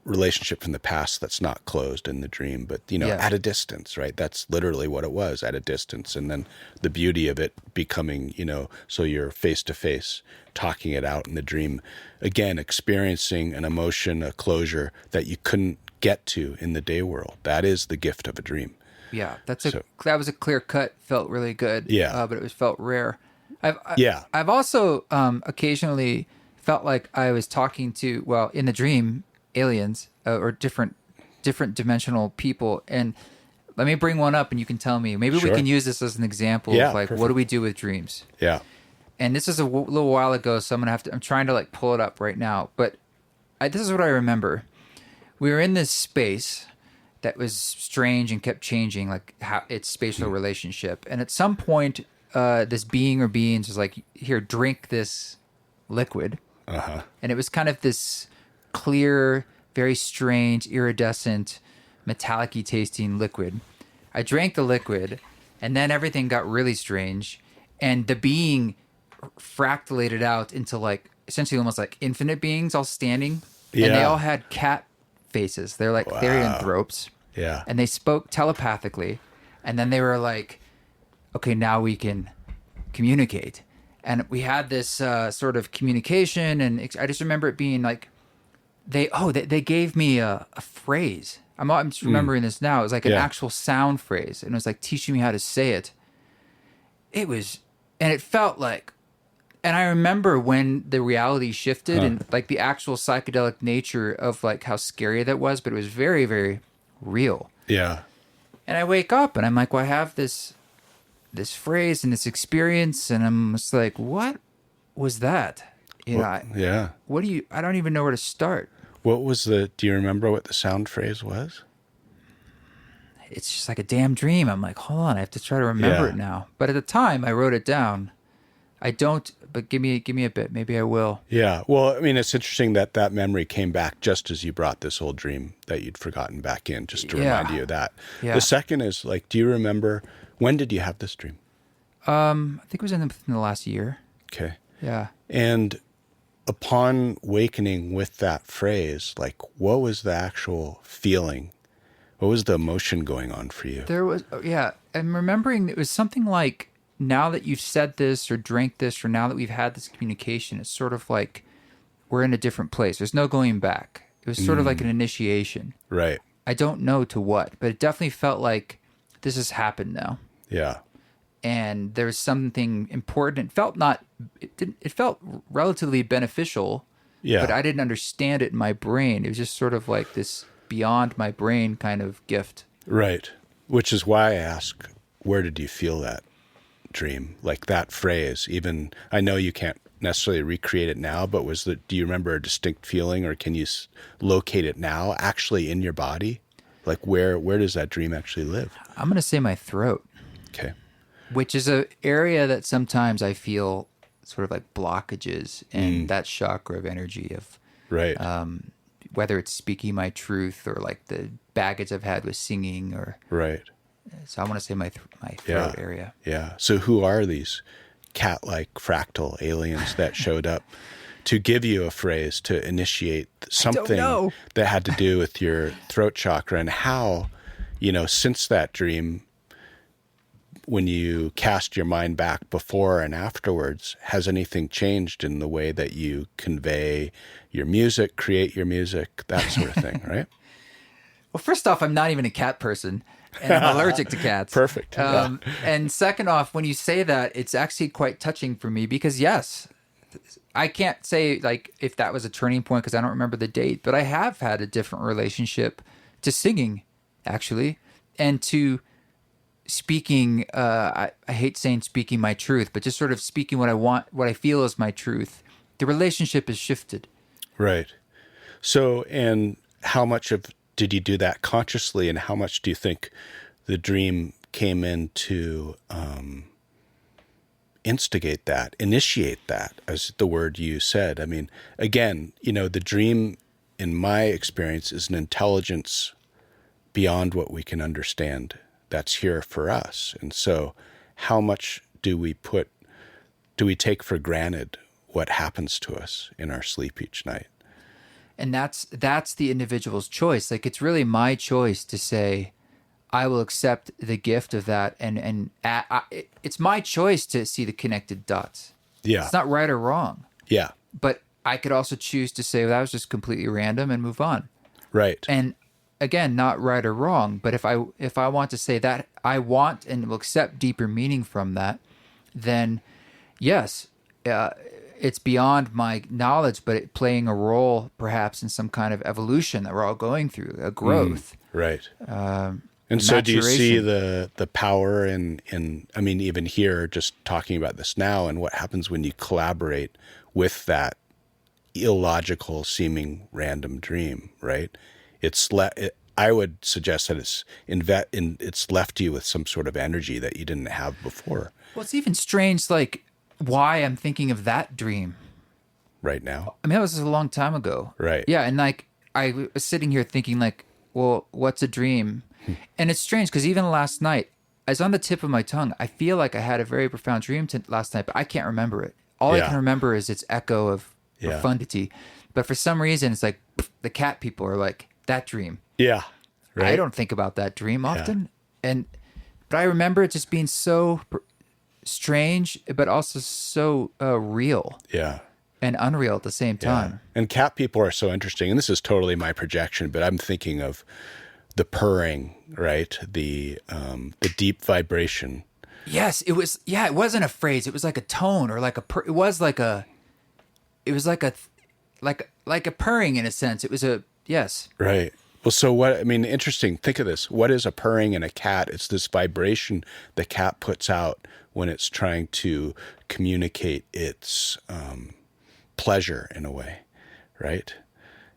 relationship from the past that's not closed in the dream, but at a distance, right? That's literally what it was, at a distance. And then the beauty of it becoming, so you're face to face, talking it out in the dream, again, experiencing an emotion, a closure that you couldn't get to in the day world. That is the gift of a dream. Yeah, that was a clear cut, felt really good. Yeah. But it was felt rare. I've also occasionally felt like I was talking to, well, in the dream, aliens or different dimensional people. And let me bring one up and you can tell me. Maybe we can use this as an example of like, perfect. What do we do with dreams? Yeah. And this is a little while ago, so I'm trying to like pull it up right now. But this is what I remember. We were in this space that was strange and kept changing, like how its spatial relationship. And at some point, this being or beings was like, here, drink this liquid. Uh-huh. And it was kind of this clear, very strange, iridescent, metallic-y tasting liquid. I drank the liquid, and then everything got really strange. And the being fractalated out into like, essentially almost like infinite beings all standing. Yeah. And they all had cat faces. They're like therianthropes. Yeah. And they spoke telepathically. And then they were like, okay, now we can communicate. And we had this sort of communication. And I just remember it being like, they gave me a phrase. I'm just remembering this now. It was like an actual sound phrase. And it was like teaching me how to say it. And it felt like, and I remember when the reality shifted and like the actual psychedelic nature of like how scary that was, but it was very, very real. Yeah. And I wake up and I'm like, well, I have this phrase and this experience, and I'm just like, what was that? I don't even know where to start. Do you remember what the sound phrase was? It's just like a damn dream. I'm like, hold on, I have to try to remember it now. But at the time I wrote it down. I don't, but give me a bit. Maybe I will. Yeah. Well, I mean, it's interesting that memory came back just as you brought this old dream that you'd forgotten back in, just to remind you of that. Yeah. The second is like, do you remember When did you have this dream? I think it was in the last year. Okay. Yeah. And upon wakening with that phrase, like, what was the actual feeling? What was the emotion going on for you? There was, yeah. I'm remembering it was something like, now that you've said this or drank this, or now that we've had this communication, it's sort of like we're in a different place. There's no going back. It was sort of like an initiation. Right. I don't know to what, but it definitely felt like this has happened now. Yeah. And there's something important. It felt relatively beneficial, Yeah. but I didn't understand it in my brain. It was just sort of like this beyond my brain kind of gift. Right. Which is why I ask, where did you feel that dream? Like that phrase, even, I know you can't necessarily recreate it now, but do you remember a distinct feeling, or can you locate it now actually in your body? Like where does that dream actually live? I'm going to say my throat. Okay. Which is an area that sometimes I feel sort of like blockages in that chakra of energy of, right. Whether it's speaking my truth or like the baggage I've had with singing, or right. So I want to say my throat area. Yeah. So who are these cat-like fractal aliens that showed up to give you a phrase to initiate something that had to do with your throat chakra, and how, since that dream, when you cast your mind back before and afterwards, has anything changed in the way that you convey your music, create your music, that sort of thing, right? Well, first off, I'm not even a cat person, and I'm allergic to cats. Perfect. And second off, when you say that, it's actually quite touching for me, because yes, I can't say like if that was a turning point because I don't remember the date, but I have had a different relationship to singing, actually, and to speaking. I hate saying speaking my truth, but just sort of speaking what I want, what I feel is my truth. The relationship has shifted. Right. So, and how much did you do that consciously, and how much do you think the dream came in to instigate that, initiate that, as the word you said? I mean, again, the dream, in my experience, is an intelligence beyond what we can understand that's here for us. And so how much do we take for granted what happens to us in our sleep each night? And that's the individual's choice. Like, it's really my choice to say, I will accept the gift of that, and it's my choice to see the connected dots. Yeah, it's not right or wrong. Yeah, but I could also choose to say, well, that was just completely random, and move on. Right. And again, not right or wrong. But if I want to say that I want and will accept deeper meaning from that, then yes. It's beyond my knowledge, but it playing a role perhaps in some kind of evolution that we're all going through, a growth. Right. And so do you see the power in, I mean, even here, just talking about this now, and what happens when you collaborate with that illogical seeming random dream, right? I would suggest that it's left you with some sort of energy that you didn't have before. Well, it's even strange, like, why I'm thinking of that dream right now. I mean, that was a long time ago. Right. Yeah. And like, I was sitting here thinking like, well, what's a dream? And it's strange because even last night, it's on the tip of my tongue. I feel like I had a very profound dream last night, but I can't remember it. All I can remember is its echo of profundity. But for some reason, it's like the cat people are like, that dream. Yeah. Right. I don't think about that dream often. But I remember it just being so strange, but also so real. Yeah. And unreal at the same time. Yeah. And cat people are so interesting. And this is totally my projection, but I'm thinking of the purring, right? The deep vibration. Yes, it was. Yeah, it wasn't a phrase. It was like a tone, or like it was like a purring in a sense. It was a yes. Right. Well, so interesting. Think of this. What is a purring in a cat? It's this vibration the cat puts out when it's trying to communicate its pleasure in a way, right?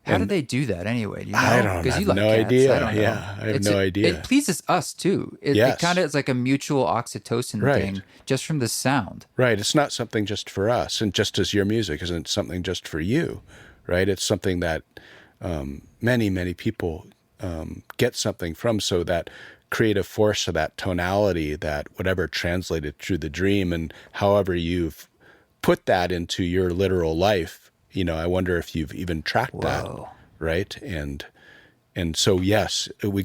How do they do that anyway? Do you know? I don't know. I have no idea. I have no idea. It pleases us too. It kind of is like a mutual oxytocin thing just from the sound. Right. It's not something just for us, and just as your music isn't something just for you, right? It's something that many, many people get something from, so that creative force or that tonality, that whatever translated through the dream, and however you've put that into your literal life, I wonder if you've even tracked that, right? And so, yes, we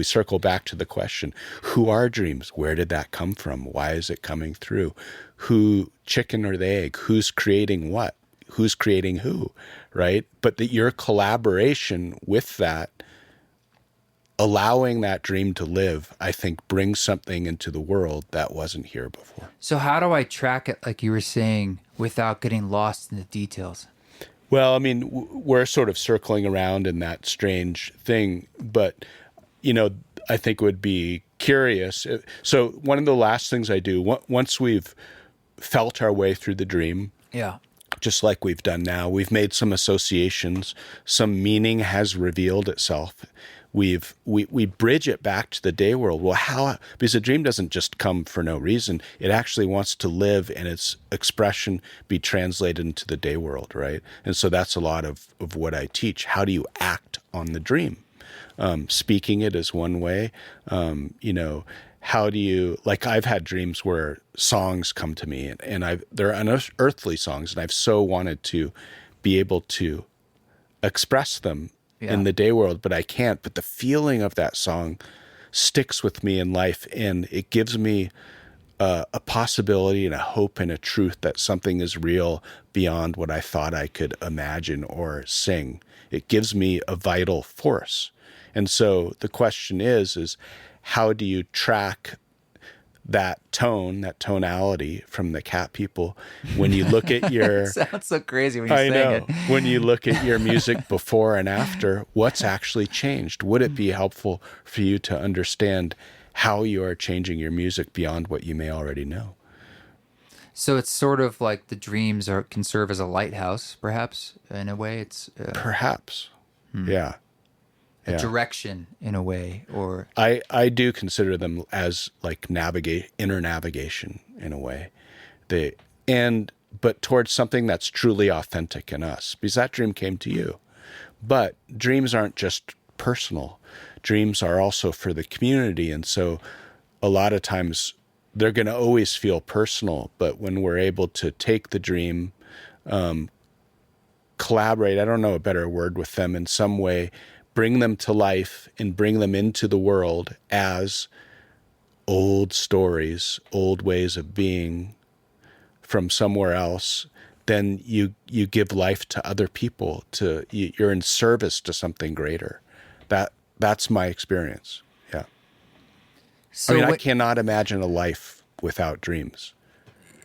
circle back to the question, who are dreams? Where did that come from? Why is it coming through? Who, chicken or the egg? Who's creating what? Who's creating who, right? But that your collaboration with that, allowing that dream to live, I think brings something into the world that wasn't here before. So how do I track it, like you were saying, without getting lost in the details? Well, I mean, we're sort of circling around in that strange thing, but, I think it would be curious. So one of the last things I do, once we've felt our way through the dream, just like we've done now, we've made some associations, some meaning has revealed itself. We bridge it back to the day world. Well, how? Because a dream doesn't just come for no reason. It actually wants to live and its expression be translated into the day world, right? And so that's a lot of what I teach. How do you act on the dream? Speaking it is one way. How do you, like, I've had dreams where songs come to me, and they're unearthly songs, and I've so wanted to be able to express them in the day world, but I can't. But the feeling of that song sticks with me in life, and it gives me a possibility and a hope and a truth that something is real beyond what I thought I could imagine or sing. It gives me a vital force. And so the question is how do you track that tone, that tonality from the cat people when you look at your... It sounds so crazy when you're saying it. When you look at your music before and after, what's actually changed? Would it be helpful for you to understand how you are changing your music beyond what you may already know? So it's sort of like the dreams can serve as a lighthouse, perhaps, in a way. It's perhaps, yeah. A direction in a way, or I do consider them as like inner navigation in a way. But towards something that's truly authentic in us, because that dream came to you. But dreams aren't just personal. Dreams are also for the community. And so a lot of times they're going to always feel personal. But when we're able to take the dream, collaborate, I don't know a better word, with them in some way, bring them to life and bring them into the world as old stories, old ways of being from somewhere else, then you give life to other people. You're in service to something greater. That's my experience. Yeah. So I cannot imagine a life without dreams.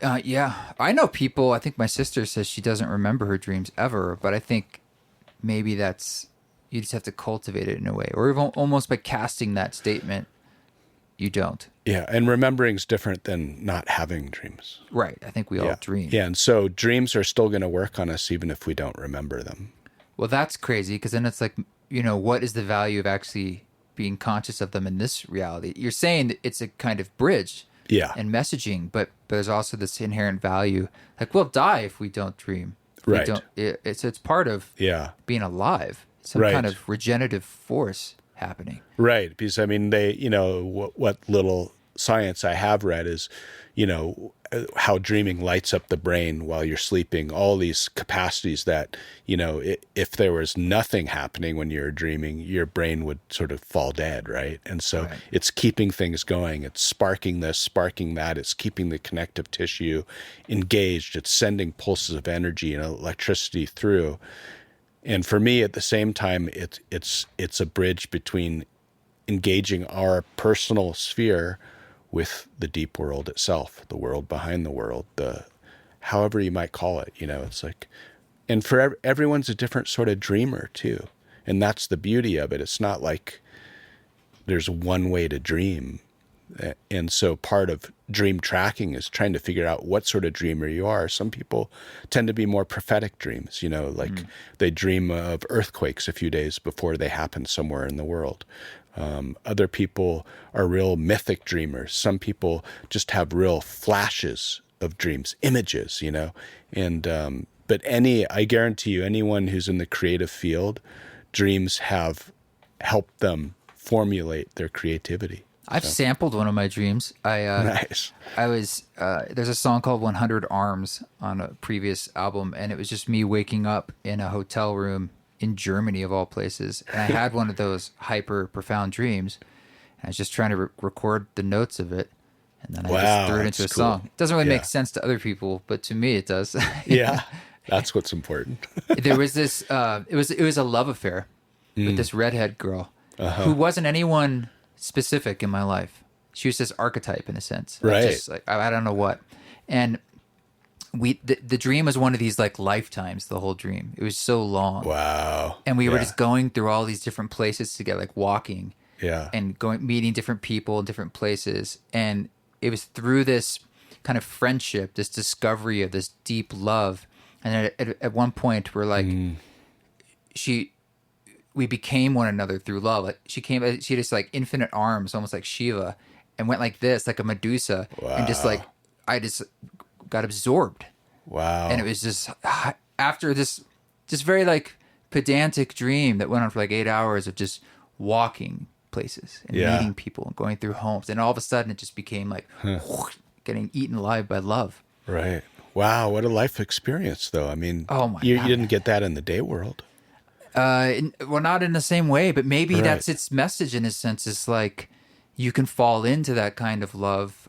Yeah, I know people. I think my sister says she doesn't remember her dreams ever, but I think maybe you just have to cultivate it in a way, or even almost by casting that statement, you don't. Yeah, and remembering is different than not having dreams. Right. I think we all dream. Yeah, and so dreams are still going to work on us even if we don't remember them. Well, that's crazy, because then it's like, what is the value of actually being conscious of them in this reality? You're saying that it's a kind of bridge and messaging, but there's also this inherent value. Like, we'll die if we don't dream. Right. It's part of being alive. Some kind of regenerative force happening. Right. Because, I mean, what little science I have read is, how dreaming lights up the brain while you're sleeping, all these capacities that, if there was nothing happening when you're dreaming, your brain would sort of fall dead, right? And so it's keeping things going. It's sparking this, sparking that. It's keeping the connective tissue engaged. It's sending pulses of energy and electricity through. And for me, at the same time, it's a bridge between engaging our personal sphere with the deep world itself, the world behind the world, however you might call it. It's like, and for everyone's a different sort of dreamer too, and that's the beauty of it. It's not like there's one way to dream. And so part of dream tracking is trying to figure out what sort of dreamer you are. Some people tend to be more prophetic dreams, they dream of earthquakes a few days before they happen somewhere in the world. Other people are real mythic dreamers. Some people just have real flashes of dreams, images, but I guarantee you, anyone who's in the creative field, dreams have helped them formulate their creativity. I've So sampled one of my dreams. nice. I was there's a song called 100 Arms on a previous album, and it was just me waking up in a hotel room in Germany of all places, and I had one of those hyper profound dreams. And I was just trying to record the notes of it, and then I just Wow, threw it into that's a cool. song. It doesn't really make Yeah. sense to other people, but to me it does. Yeah. That's what's important. There was this it was a love affair with this redhead girl who wasn't anyone specific in my life. She was this archetype in a sense. Like, Right. just like I don't know what. And the dream was one of these like lifetimes, the whole dream. It was so long. Wow. And we were Yeah. just going through all these different places together, like walking Yeah. and going meeting different people in different places. And it was through this kind of friendship, this discovery of this deep love. And at one point we're like we became one another through love. Like she had this like infinite arms, almost like Shiva, and went like this, like a Medusa, and just like I just got absorbed. Wow. And it was just after this just very like pedantic dream that went on for like 8 hours of just walking places and Yeah. meeting people and going through homes, and all of a sudden it just became like getting eaten alive by love. Right. Wow. What a life experience, though. I mean, Oh my you God. didn't get that in the day world. Well, not in the same way, but maybe Right. that's its message in a sense. Is like you can fall into that kind of love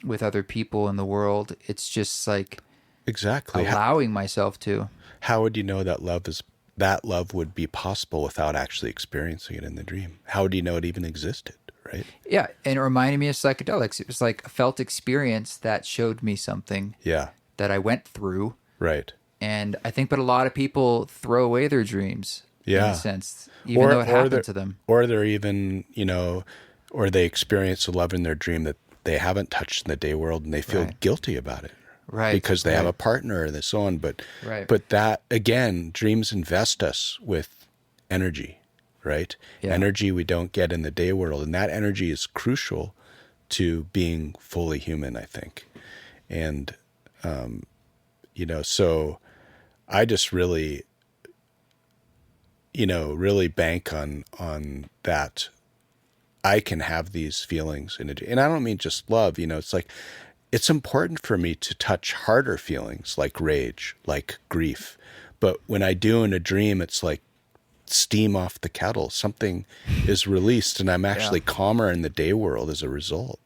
with other people in the world. It's just like Exactly. allowing myself to. How would you know that love would be possible without actually experiencing it in the dream? How would you know it even existed? Right. Yeah, and it reminded me of psychedelics. It was like a felt experience that showed me something Yeah. that I went through. Right. And I think, but a lot of people throw away their dreams in Yeah. a sense, even though it happened they're- to them. Or they're even, or they experience a love in their dream that they haven't touched in the day world, and they feel Right. guilty about it. Right. Because they have right. a partner and so on. But Right. but that again, dreams invest us with energy, right? Yeah. Energy we don't get in the day world. And that energy is crucial to being fully human, I think. And so I just really really bank on that. I can have these feelings and I don't mean just love, it's like, it's important for me to touch harder feelings like rage, like grief. But when I do in a dream, it's like steam off the kettle. Something is released and I'm actually calmer in the day world as a result.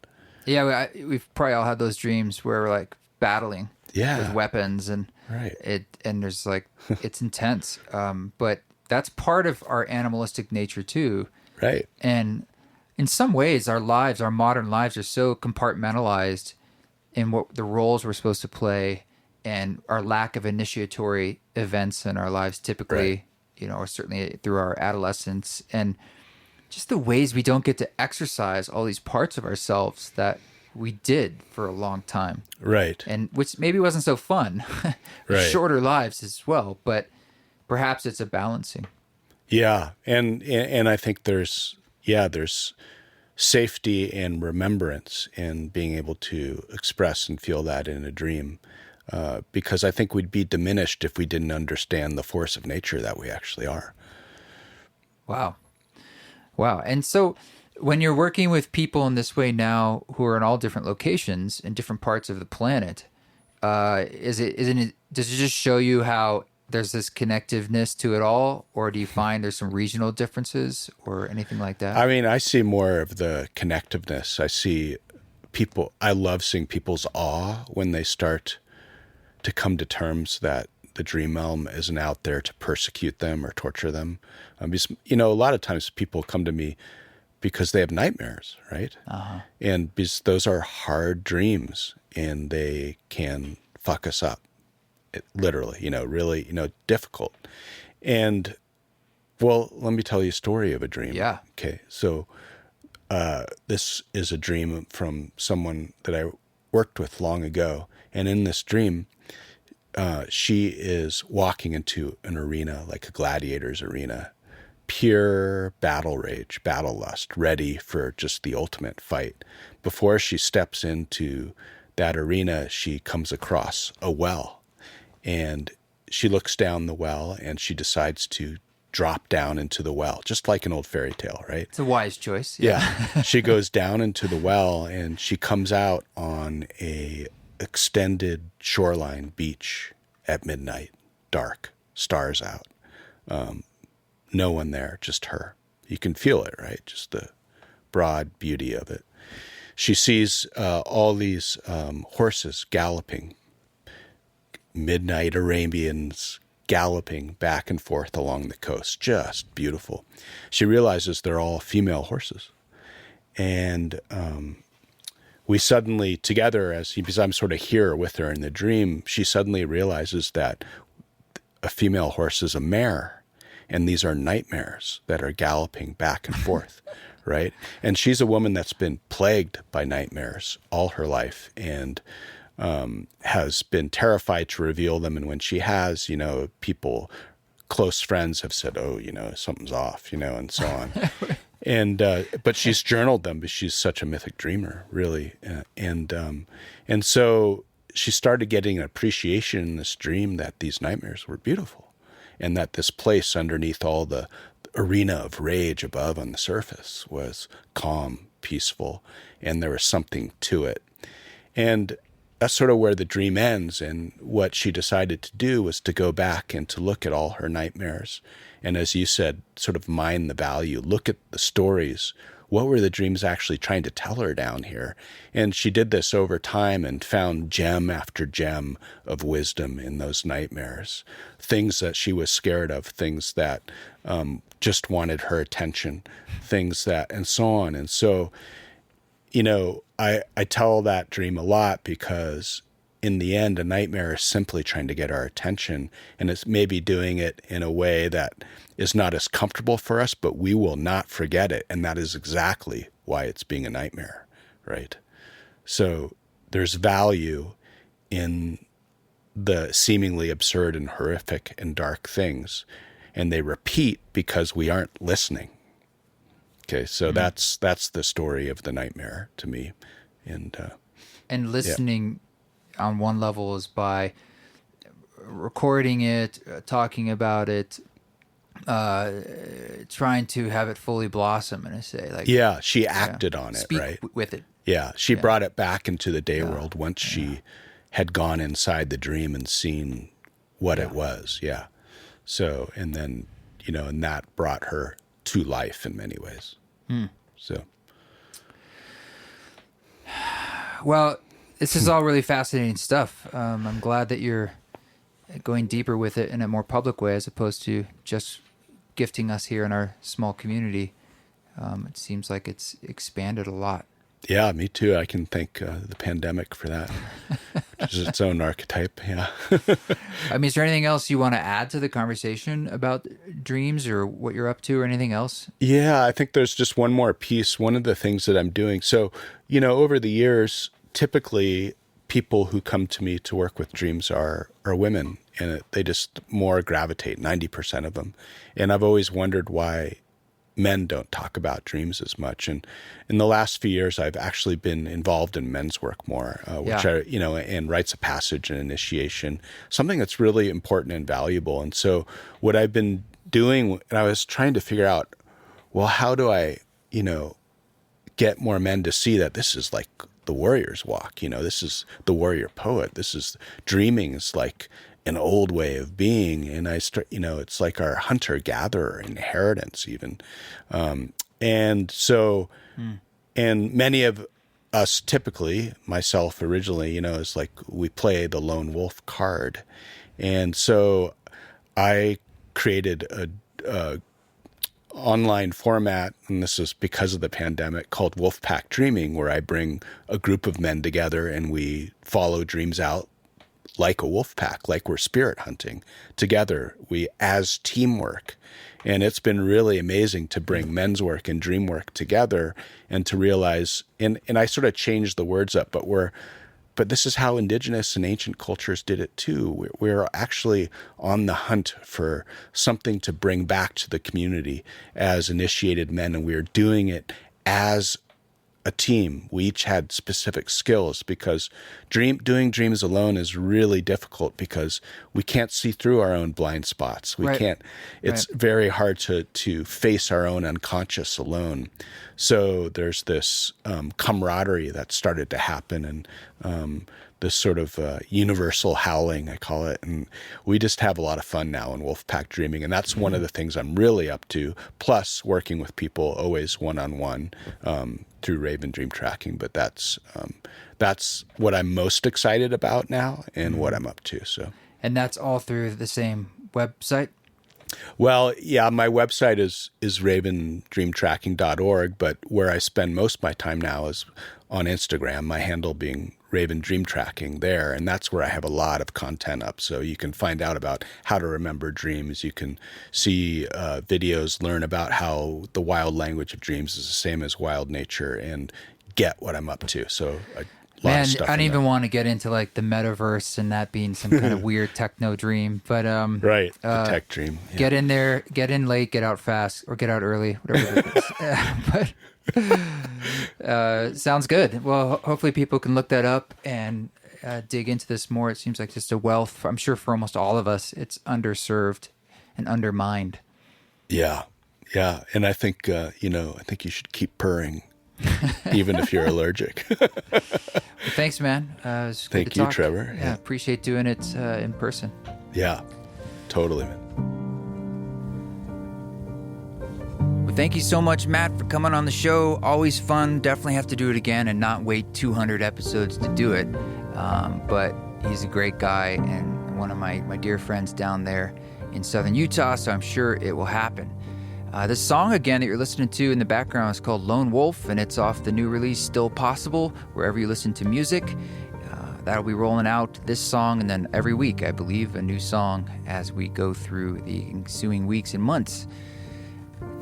Yeah, we've probably all had those dreams where we're like battling Yeah. with weapons, and Right. and there's like it's intense. But that's part of our animalistic nature too. Right. And in some ways, our modern lives, are so compartmentalized in what the roles we're supposed to play, and our lack of initiatory events in our lives, typically, or certainly through our adolescence, and just the ways we don't get to exercise all these parts of ourselves that we did for a long time, Right. and which maybe wasn't so fun. Right. Shorter lives as well, but perhaps it's a balancing. Yeah. And I think there's safety and remembrance in being able to express and feel that in a dream. Because I think we'd be diminished if we didn't understand the force of nature that we actually are. Wow. And so when you're working with people in this way now who are in all different locations in different parts of the planet, does it just show you how there's this connectiveness to it all, or do you find there's some regional differences or anything like that? I mean, I see more of the connectiveness. I love seeing people's awe when they start to come to terms that the dream realm isn't out there to persecute them or torture them. Because, a lot of times people come to me because they have nightmares, right? Uh-huh. And because those are hard dreams and they can fuck us up. Literally, really, difficult. And, well, let me tell you a story of a dream. Yeah. Okay. So this is a dream from someone that I worked with long ago. And in this dream, she is walking into an arena, like a gladiator's arena, pure battle rage, battle lust, ready for just the ultimate fight. Before she steps into that arena, she comes across a well, and she looks down the well and she decides to drop down into the well, just like an old fairy tale, right? It's a wise choice. Yeah. She goes down into the well and she comes out on a extended shoreline beach at midnight, dark, stars out. No one there, just her. You can feel it, right? Just the broad beauty of it. She sees all these horses galloping, midnight Arabians galloping back and forth along the coast. Just beautiful. She realizes they're all female horses. And we suddenly, together, because I'm sort of here with her in the dream, she suddenly realizes that a female horse is a mare. And these are nightmares that are galloping back and forth, right? And she's a woman that's been plagued by nightmares all her life and has been terrified to reveal them. And when she has, people, close friends have said, oh, something's off, and so on. And but she's journaled them because she's such a mythic dreamer, really. And so she started getting an appreciation in this dream that these nightmares were beautiful and that this place underneath all the arena of rage above on the surface was calm, peaceful, and there was something to it. And that's sort of where the dream ends. And what she decided to do was to go back and to look at all her nightmares. And as you said, sort of mine the value, look at the stories. What were the dreams actually trying to tell her down here? And she did this over time and found gem after gem of wisdom in those nightmares. Things that she was scared of, things that just wanted her attention, things that, and so on. And so, I tell that dream a lot because in the end, a nightmare is simply trying to get our attention, and it's maybe doing it in a way that is not as comfortable for us, but we will not forget it. And that is exactly why it's being a nightmare, right? So there's value in the seemingly absurd and horrific and dark things, and they repeat because we aren't listening. Okay, so that's the story of the nightmare to me. And listening on one level is by recording it, talking about it, trying to have it fully blossom, and I say she acted on it, speak right? with it. Yeah, she brought it back into the day world once she had gone inside the dream and seen what it was. Yeah. So, and then, and that brought her to life in many ways. So. Well, this is all really fascinating stuff. I'm glad that you're going deeper with it in a more public way as opposed to just gifting us here in our small community. It seems like it's expanded a lot. Yeah, me too. I can thank the pandemic for that, which is its own archetype. Yeah. I mean, is there anything else you want to add to the conversation about dreams or what you're up to or anything else? Yeah, I think there's just one more piece. One of the things that I'm doing. So, over the years, typically people who come to me to work with dreams are women, and they just more gravitate, 90% of them. And I've always wondered why men don't talk about dreams as much. And in the last few years, I've actually been involved in men's work more, which and rites of passage and initiation, something that's really important and valuable. And so what I've been doing, and I was trying to figure out, well, how do I, get more men to see that this is like the warrior's walk, this is the warrior poet. This is dreaming is like an old way of being. And it's like our hunter-gatherer inheritance even. And so, and many of us typically, myself originally, is like we play the lone wolf card. And so I created a online format, and this is because of the pandemic, called Wolfpack Dreaming, where I bring a group of men together and we follow dreams out like a wolf pack, like we're spirit hunting together, we as teamwork. And it's been really amazing to bring men's work and dream work together and to realize, and I sort of changed the words up, but this is how indigenous and ancient cultures did it too. We're actually on the hunt for something to bring back to the community as initiated men, and we're doing it as a team. We each had specific skills, because doing dreams alone is really difficult because we can't see through our own blind spots. We can't. It's very hard to face our own unconscious alone. So there's this camaraderie that started to happen, and this sort of universal howling, I call it. And we just have a lot of fun now in Wolfpack Dreaming. And that's one of the things I'm really up to, plus working with people always one-on-one through Raven Dream Tracking. But that's what I'm most excited about now and what I'm up to. So. And that's all through the same website? Well, yeah, my website is ravendreamtracking.org, but where I spend most of my time now is on Instagram, my handle being Raven Dream Tracking there, and that's where I have a lot of content up. So you can find out about how to remember dreams. You can see videos, learn about how the wild language of dreams is the same as wild nature, and get what I'm up to. So Man, I don't even want to get into like the metaverse and that being some kind of weird techno dream, but the tech dream. Yeah. Get in there, get in late, get out fast, or get out early, whatever it is. But sounds good. Well, hopefully people can look that up and dig into this more. It seems like just a wealth. I'm sure for almost all of us, it's underserved and undermined. Yeah, and I think I think you should keep purring. Even if you're allergic. Well, thanks, man. Thank you, Trevor. Yeah, appreciate doing it in person. Yeah, totally, man. Well, thank you so much, Matt, for coming on the show. Always fun. Definitely have to do it again and not wait 200 episodes to do it. But he's a great guy and one of my dear friends down there in southern Utah, so I'm sure it will happen. This song, again, that you're listening to in the background is called Lone Wolf, and it's off the new release Still Possible, wherever you listen to music. That'll be rolling out this song, and then every week, I believe, a new song as we go through the ensuing weeks and months.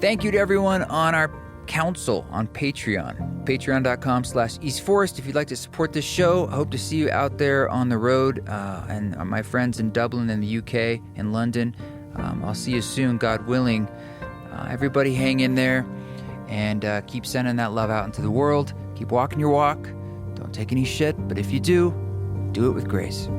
Thank you to everyone on our council on Patreon, patreon.com/EastForest. If you'd like to support this show, I hope to see you out there on the road, and my friends in Dublin and the UK and London. I'll see you soon, God willing. Everybody hang in there and keep sending that love out into the world. Keep walking your walk. Don't take any shit, but if you do, do it with grace.